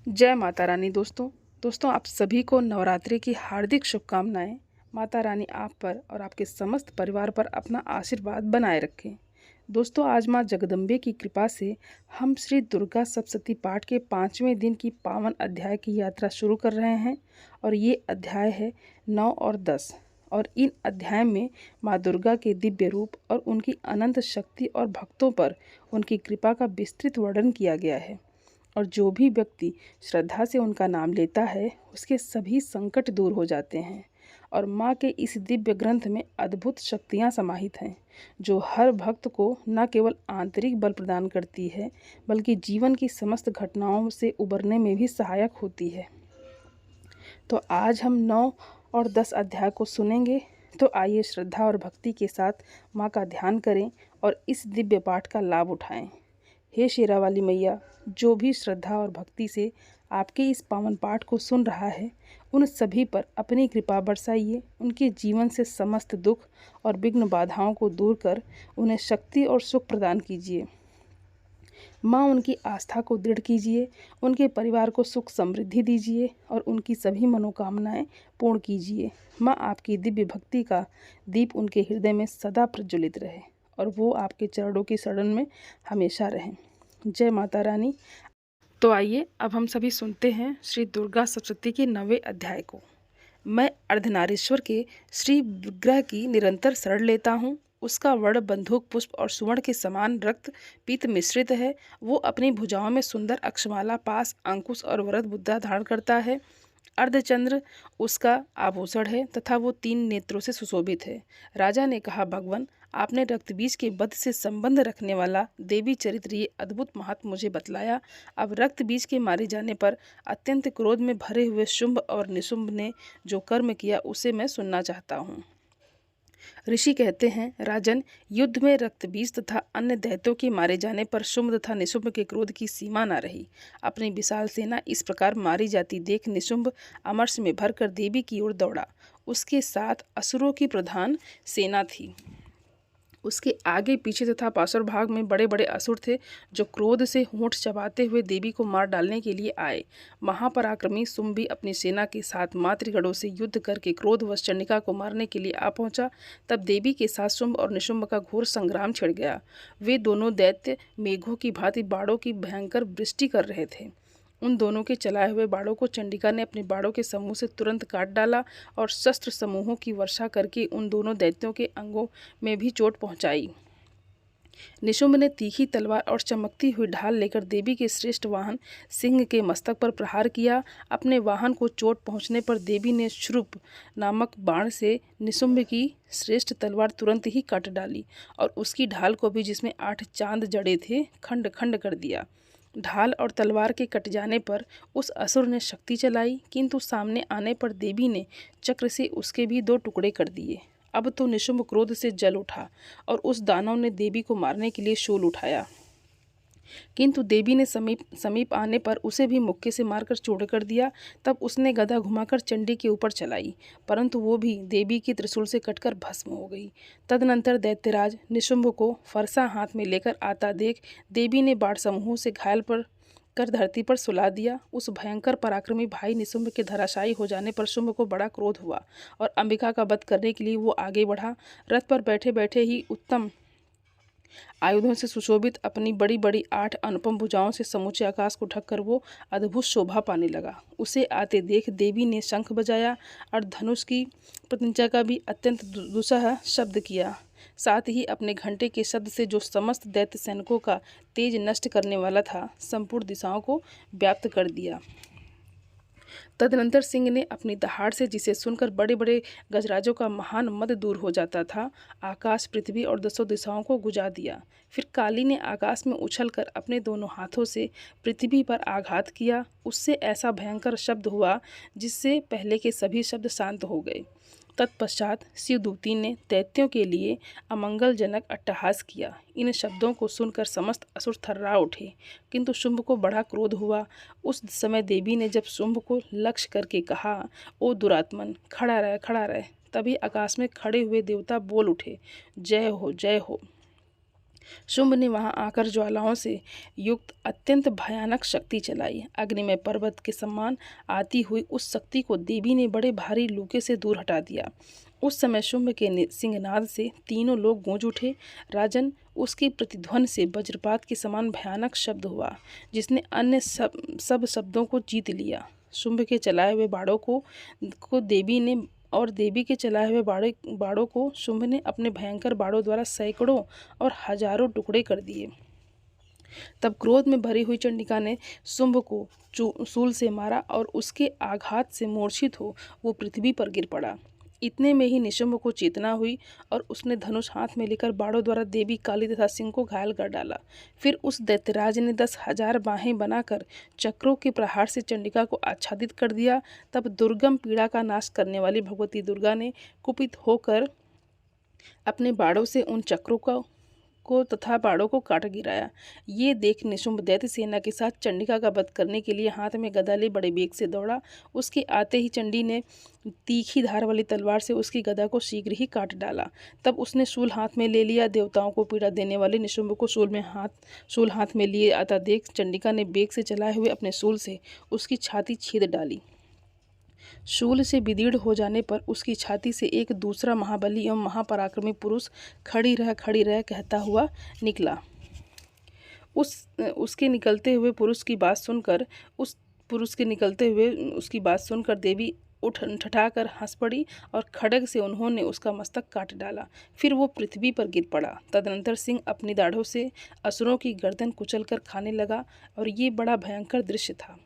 जय माता रानी। दोस्तों आप सभी को नवरात्रि की हार्दिक शुभकामनाएं। माता रानी आप पर और आपके समस्त परिवार पर अपना आशीर्वाद बनाए रखें। दोस्तों आज माँ जगदम्बे की कृपा से हम श्री दुर्गा सप्तशती पाठ के 5वें दिन की पावन अध्याय की यात्रा शुरू कर रहे हैं और ये अध्याय है 9 और 10। और इन अध्याय में माँ दुर्गा के दिव्य रूप और उनकी अनंत शक्ति और भक्तों पर उनकी कृपा का विस्तृत वर्णन किया गया है। और जो भी व्यक्ति श्रद्धा से उनका नाम लेता है उसके सभी संकट दूर हो जाते हैं। और माँ के इस दिव्य ग्रंथ में अद्भुत शक्तियाँ समाहित हैं जो हर भक्त को न केवल आंतरिक बल प्रदान करती है बल्कि जीवन की समस्त घटनाओं से उबरने में भी सहायक होती है। तो आज हम 9 और 10 अध्याय को सुनेंगे। तो आइए श्रद्धा और भक्ति के साथ माँ का ध्यान करें और इस दिव्य पाठ का लाभ उठाएं। हे शेरा वाली मैया, जो भी श्रद्धा और भक्ति से आपके इस पावन पाठ को सुन रहा है उन सभी पर अपनी कृपा बरसाइए। उनके जीवन से समस्त दुख और विघ्न बाधाओं को दूर कर उन्हें शक्ति और सुख प्रदान कीजिए। माँ उनकी आस्था को दृढ़ कीजिए, उनके परिवार को सुख समृद्धि दीजिए और उनकी सभी मनोकामनाएं पूर्ण कीजिए। माँ आपकी दिव्य भक्ति का दीप उनके हृदय में सदा प्रज्वलित रहे और वो आपके चरणों की शरण में हमेशा रहें। जय माता रानी। तो आइए अब हम सभी सुनते हैं श्री दुर्गा सप्तशती के 9वें अध्याय को। मैं अर्धनारीश्वर के श्री विग्रह की निरंतर शरण लेता हूँ। उसका वर्ण बंदूक पुष्प और सुवर्ण के समान रक्त पीत मिश्रित है। वो अपनी भुजाओं में सुंदर अक्षमाला, पास, अंकुश और वरद मुद्रा धारण करता है। अर्धचंद्र उसका आभूषण है तथा वो 3 नेत्रों से सुशोभित है। राजा ने कहा, भगवान आपने रक्तबीज के वध से संबंध रखने वाला देवी चरित्र ये अद्भुत महत्व मुझे बतलाया। अब रक्तबीज के मारे जाने पर अत्यंत क्रोध में भरे हुए शुंभ और निशुंभ ने जो कर्म किया उसे मैं सुनना चाहता हूँ। ऋषि कहते हैं, राजन, युद्ध में रक्तबीज तथा अन्य दैत्यों के मारे जाने पर शुंभ तथा निशुंभ के क्रोध की सीमा न रही। अपनी विशाल सेना इस प्रकार मारी जाती देख निशुंभ अमर्ष में भरकर देवी की ओर दौड़ा। उसके साथ असुरों की प्रधान सेना थी। उसके आगे पीछे तथा पार्श्व भाग में बड़े बड़े असुर थे जो क्रोध से होंठ चबाते हुए देवी को मार डालने के लिए आए। महापराक्रमी शुंभ भी अपनी सेना के साथ मातृगढ़ों से युद्ध करके क्रोधवश चंडिका को मारने के लिए आ पहुंचा। तब देवी के साथ शुंभ और निशुंभ का घोर संग्राम छिड़ गया। वे दोनों दैत्य मेघों की भांति बाड़ों की भयंकर वृष्टि कर रहे थे। उन दोनों के चलाए हुए बाड़ों को चंडिका ने अपने बाड़ों के समूह से तुरंत काट डाला और शस्त्र समूहों की वर्षा करके उन दोनों दैत्यों के अंगों में भी चोट पहुंचाई। निशुंभ ने तीखी तलवार और चमकती हुई ढाल लेकर देवी के श्रेष्ठ वाहन सिंह के मस्तक पर प्रहार किया। अपने वाहन को चोट पहुंचने पर देवी ने श्रुप नामक बाण से निशुंभ की श्रेष्ठ तलवार तुरंत ही काट डाली और उसकी ढाल को भी, जिसमें 8 चांद जड़े थे, खंड खंड कर दिया। ढाल और तलवार के कट जाने पर उस असुर ने शक्ति चलाई, किंतु सामने आने पर देवी ने चक्र से उसके भी 2 टुकड़े कर दिए। अब तो निशुंभ क्रोध से जल उठा और उस दानव ने देवी को मारने के लिए शूल उठाया, किंतु देवी ने समीप आने पर उसे भी मुक्के से मारकर चूर कर दिया। तब उसने गदा घुमाकर चंडी के ऊपर चलाई, परंतु वो भी देवी की त्रिशूल से कटकर भस्म हो गई। तदनंतर दैत्यराज निशुंभ को फरसा हाथ में लेकर आता देख देवी ने बाण समूहों से घायल कर धरती पर सुला दिया। उस भयंकर पराक्रमी भाई निशुंभ के धराशायी हो जाने पर शुंभ को बड़ा क्रोध हुआ और अंबिका का वध करने के लिए वो आगे बढ़ा। रथ पर बैठे बैठे ही उत्तम आयुधों से सुशोभित अपनी बड़ी बड़ी 8 अनुपम भुजाओं से समूचे आकाश को ढककर वो अद्भुत शोभा पाने लगा। उसे आते देख देवी ने शंख बजाया और धनुष की प्रत्यंचा का भी अत्यंत दुस्सह शब्द किया। साथ ही अपने घंटे के शब्द से, जो समस्त दैत्य सैनिकों का तेज नष्ट करने वाला था, संपूर्ण दिशाओं को व्याप्त कर दिया। तदनंतर सिंह ने अपनी दहाड़ से, जिसे सुनकर बड़े बड़े गजराजों का महान मद दूर हो जाता था, आकाश, पृथ्वी और 10 दिशाओं को गुजा दिया। फिर काली ने आकाश में उछलकर अपने दोनों हाथों से पृथ्वी पर आघात किया। उससे ऐसा भयंकर शब्द हुआ जिससे पहले के सभी शब्द शांत हो गए। तत्पश्चात शिवदूती ने दैत्यों के लिए अमंगलजनक अट्टहास किया। इन शब्दों को सुनकर समस्त असुर थर्रा उठे, किंतु शुंभ को बड़ा क्रोध हुआ। उस समय देवी ने जब शुंभ को लक्ष्य करके कहा, ओ दुरात्मन, खड़ा रह, खड़ा रह, तभी आकाश में खड़े हुए देवता बोल उठे, जय हो, जय हो। शुंभ ने वहां आकर ज्वालाओं से युक्त अत्यंत भयानक शक्ति चलाई। अग्निमय पर्वत के समान आती हुई उस शक्ति को देवी ने बड़े भारी लूके से दूर हटा दिया। उस समय शुंभ के सिंहनाद से तीनों लोग गूंज उठे। राजन, उसके प्रतिध्वनि से वज्रपात के समान भयानक शब्द हुआ, जिसने अन्य सब शब्दों को जीत लिया। शुंभ के चलाए हुए बाड़ों को देवी ने और देवी के चलाए हुए बाड़ों को शुंभ ने अपने भयंकर बाड़ों द्वारा सैकड़ों और हजारों टुकड़े कर दिए। तब क्रोध में भरी हुई चंडिका ने शुंभ को शूल से मारा और उसके आघात से मूर्छित हो वो पृथ्वी पर गिर पड़ा। इतने में ही निशुंभ को चेतना हुई और उसने धनुष हाथ में लेकर बाड़ों द्वारा देवी काली तथा सिंह को घायल कर डाला। फिर उस दैत्यराज ने 10,000 बाहें बनाकर चक्रों के प्रहार से चंडिका को आच्छादित कर दिया। तब दुर्गम पीड़ा का नाश करने वाली भगवती दुर्गा ने कुपित होकर अपने बाड़ों से उन चक्रों को तथा बाड़ों को काट गिराया। ये देख निशुंभ दैत्य सेना के साथ चंडिका का वध करने के लिए हाथ में गदा ले बड़े वेग से दौड़ा। उसके आते ही चंडी ने तीखी धार वाली तलवार से उसकी गदा को शीघ्र ही काट डाला। तब उसने शूल हाथ में ले लिया। देवताओं को पीड़ा देने वाले निशुंभ को शूल हाथ में लिए आता देख चंडिका ने वेग से चलाए हुए अपने शूल से उसकी छाती छेद डाली। शूल से विदीर्ण हो जाने पर उसकी छाती से एक दूसरा महाबली एवं महापराक्रमी पुरुष खड़ी रह कहता हुआ निकला। उसके निकलते हुए उसकी बात सुनकर देवी उठ ठठाकर हंस पड़ी और खड्ग से उन्होंने उसका मस्तक काट डाला। फिर वो पृथ्वी पर गिर पड़ा। तदनंतर सिंह अपनी दाढ़ों से असुरों की गर्दन कुचलकर खाने लगा और ये बड़ा भयंकर दृश्य था।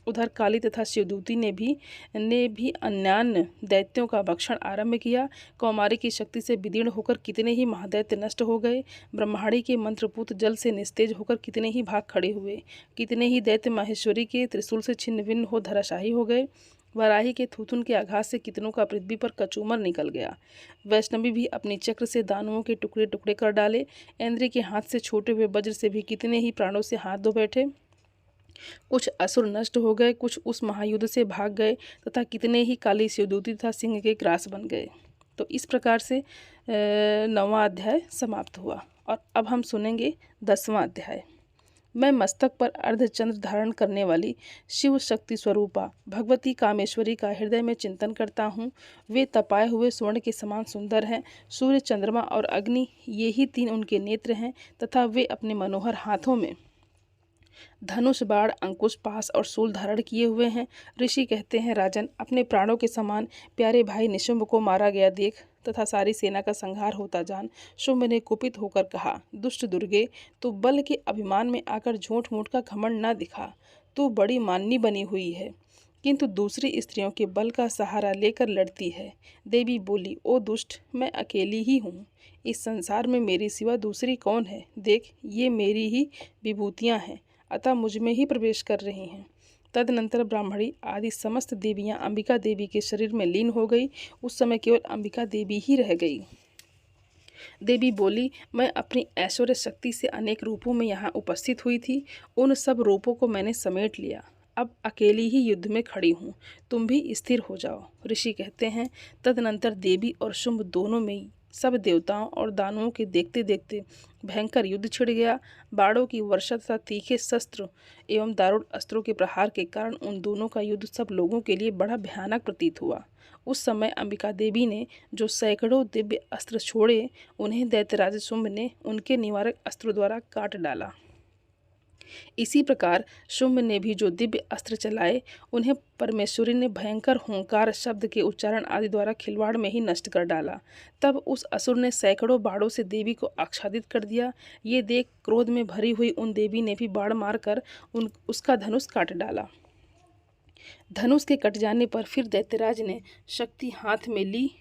उधर काली तथा शिवदूती ने भी अन्यान्य दैत्यों का भक्षण आरंभ किया। कौमारी की शक्ति से विदीर्ण होकर कितने ही महादैत्य नष्ट हो गए। ब्रह्माणी के मंत्रपूत जल से निस्तेज होकर कितने ही भाग खड़े हुए। कितने ही दैत्य माहेश्वरी के त्रिशूल से छिन्न भिन्न हो धराशायी हो गए। वराही के थूथुन के आघात से कितनों का पृथ्वी पर कचूमर निकल गया। वैष्णवी भी अपनी चक्र से दानवों के टुकड़े टुकड़े कर डाले। इंद्र के हाथ से छोटे हुए वज्र से भी कितने ही प्राणों से हाथ धो बैठे। कुछ असुर नष्ट हो गए, कुछ उस महायुद्ध से भाग गए तथा कितने ही काली शिवदूती तथा सिंह के ग्रास बन गए। तो इस प्रकार से 9वां अध्याय समाप्त हुआ। और अब हम सुनेंगे 10वां अध्याय। मैं मस्तक पर अर्धचंद्र धारण करने वाली शिव शक्ति स्वरूपा भगवती कामेश्वरी का हृदय में चिंतन करता हूँ। वे तपाए हुए स्वर्ण के समान सुंदर हैं। सूर्य, चंद्रमा और अग्नि, ये ही 3 उनके नेत्र हैं तथा वे अपने मनोहर हाथों में धनुष, बाण, अंकुश, पास और शूल धारण किए हुए हैं। ऋषि कहते हैं, राजन, अपने प्राणों के समान प्यारे भाई निशुंभ को मारा गया देख तथा सारी सेना का संहार होता जान शुंभ ने कुपित होकर कहा, दुष्ट दुर्गे, तू बल के अभिमान में आकर झूठ मूठ का घमंड न दिखा। तू बड़ी माननी बनी हुई है, किंतु दूसरी स्त्रियों के बल का सहारा लेकर लड़ती है। देवी बोली, ओ दुष्ट, मैं अकेली ही हूँ। इस संसार में मेरे सिवा दूसरी कौन है? देख, ये मेरी ही विभूतियाँ हैं, अतः मुझ में ही प्रवेश कर रही हैं। तदनंतर ब्राह्मणी आदि समस्त देवियां अंबिका देवी के शरीर में लीन हो गई। उस समय केवल अंबिका देवी ही रह गई। देवी बोली, मैं अपनी ऐश्वर्य शक्ति से अनेक रूपों में यहाँ उपस्थित हुई थी। उन सब रूपों को मैंने समेट लिया। अब अकेली ही युद्ध में खड़ी हूँ। तुम भी स्थिर हो जाओ। ऋषि कहते हैं, तदनंतर देवी और शुंभ दोनों में सब देवताओं और दानवों के देखते देखते भयंकर युद्ध छिड़ गया। बाणों की वर्षा तथा तीखे शस्त्र एवं दारुण अस्त्रों के प्रहार के कारण उन दोनों का युद्ध सब लोगों के लिए बड़ा भयानक प्रतीत हुआ। उस समय अंबिका देवी ने जो सैकड़ों दिव्य अस्त्र छोड़े, उन्हें दैत्यराज शुंभ ने उनके निवारक अस्त्रों द्वारा काट डाला। इसी प्रकार शुंभ ने भी जो दिव्य अस्त्र चलाए, उन्हें परमेश्वरी ने भयंकर हुंकार शब्द के उच्चारण आदि द्वारा खिलवाड़ में ही नष्ट कर डाला। तब उस असुर ने सैकड़ों बाणों से देवी को आच्छादित कर दिया। ये देख क्रोध में भरी हुई उन देवी ने भी बाण मारकर उसका धनुष काट डाला। धनुष के कट जाने पर फिर दैत्यराज ने शक्ति हाथ में ली,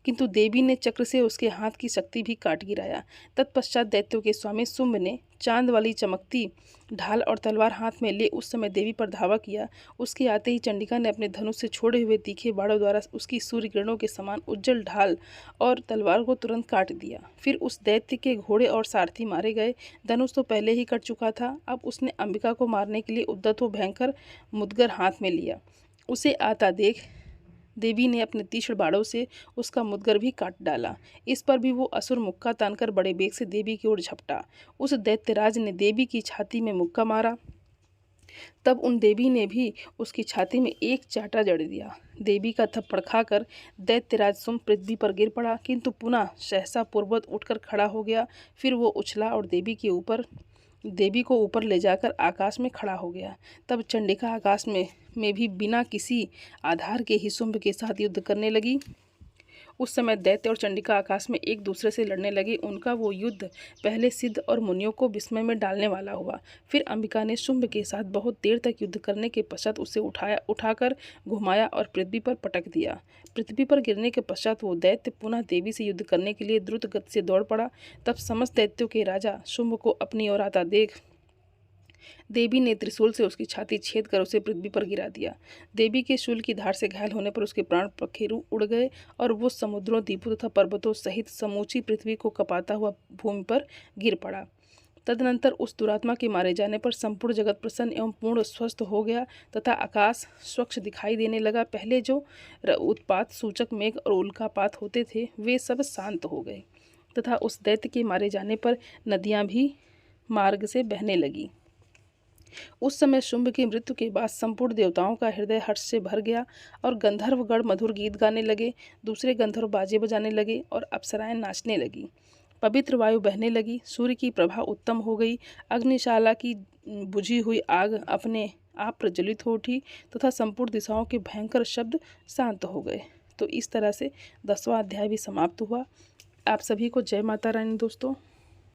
किंतु देवी ने चक्र से उसके हाथ की शक्ति भी काट गिराया। तत्पश्चात दैत्यों के स्वामी शुंभ ने चांद वाली चमकती ढाल और तलवार हाथ में ले उस समय देवी पर धावा किया। उसके आते ही चंडिका ने अपने धनुष से छोड़े हुए तीखे बाणों द्वारा उसकी सूर्य किरणों के समान उज्जवल ढाल और तलवार को तुरंत काट दिया। फिर उस दैत्य के घोड़े और सारथी मारे गए। धनुष तो पहले ही कट चुका था। अब उसने अंबिका को मारने के लिए उद्यत हो भयंकर मुदगर हाथ में लिया। उसे आता देख देवी ने अपने तीक्ष्ण बाणों से उसका मुद्गर भी काट डाला। इस पर भी वो असुर मुक्का तानकर बड़े बेग से देवी की ओर झपटा। उस दैत्यराज ने देवी की छाती में मुक्का मारा। तब उन देवी ने भी उसकी छाती में एक चांटा जड़ दिया। देवी का थप्पड़ खाकर दैत्यराज शुंभ पृथ्वी पर गिर पड़ा, किंतु पुनः सहसा पूर्ववत उठकर खड़ा हो गया। फिर वो उछला और देवी को ऊपर ले जाकर आकाश में खड़ा हो गया। तब चंडिका आकाश में भी बिना किसी आधार के ही शुंभ के साथ युद्ध करने लगी। उस समय दैत्य और चंडिका आकाश में एक दूसरे से लड़ने लगे। उनका वो युद्ध पहले सिद्ध और मुनियों को विस्मय में डालने वाला हुआ। फिर अंबिका ने शुंभ के साथ बहुत देर तक युद्ध करने के पश्चात उसे उठाकर घुमाया और पृथ्वी पर पटक दिया। पृथ्वी पर गिरने के पश्चात वो दैत्य पुनः देवी से युद्ध करने के लिए द्रुत गति से दौड़ पड़ा। तब समस्त दैत्यों के राजा शुंभ को अपनी ओर आता देख देवी ने त्रिशूल से उसकी छाती छेद कर उसे पृथ्वी पर गिरा दिया। देवी के शूल की धार से घायल होने पर उसके प्राण पखेरु उड़ गए और वो समुद्रों, द्वीपों तथा पर्वतों सहित समूची पृथ्वी को कपाता हुआ भूमि पर गिर पड़ा। तदनंतर उस दुरात्मा के मारे जाने पर संपूर्ण जगत प्रसन्न एवं पूर्ण स्वस्थ हो गया तथा आकाश स्वच्छ दिखाई देने लगा। पहले जो उत्पात सूचक मेघ और उल्कापात होते थे वे सब शांत हो गए तथा उस दैत्य के मारे जाने पर नदियां भी मार्ग से बहने लगी। उस समय शुंभ की मृत्यु के बाद संपूर्ण देवताओं का हृदय हर्ष से भर गया और गंधर्वगण मधुर गीत गाने लगे। दूसरे गंधर्व बाजे बजाने लगे और अप्सराएं नाचने लगी। पवित्र वायु बहने लगी। सूर्य की प्रभा उत्तम हो गई। अग्निशाला की बुझी हुई आग अपने आप प्रज्वलित हो उठी तथा संपूर्ण दिशाओं के भयंकर शब्द शांत हो गए। तो इस तरह से 10वां अध्याय भी समाप्त हुआ। आप सभी को जय माता रानी दोस्तों।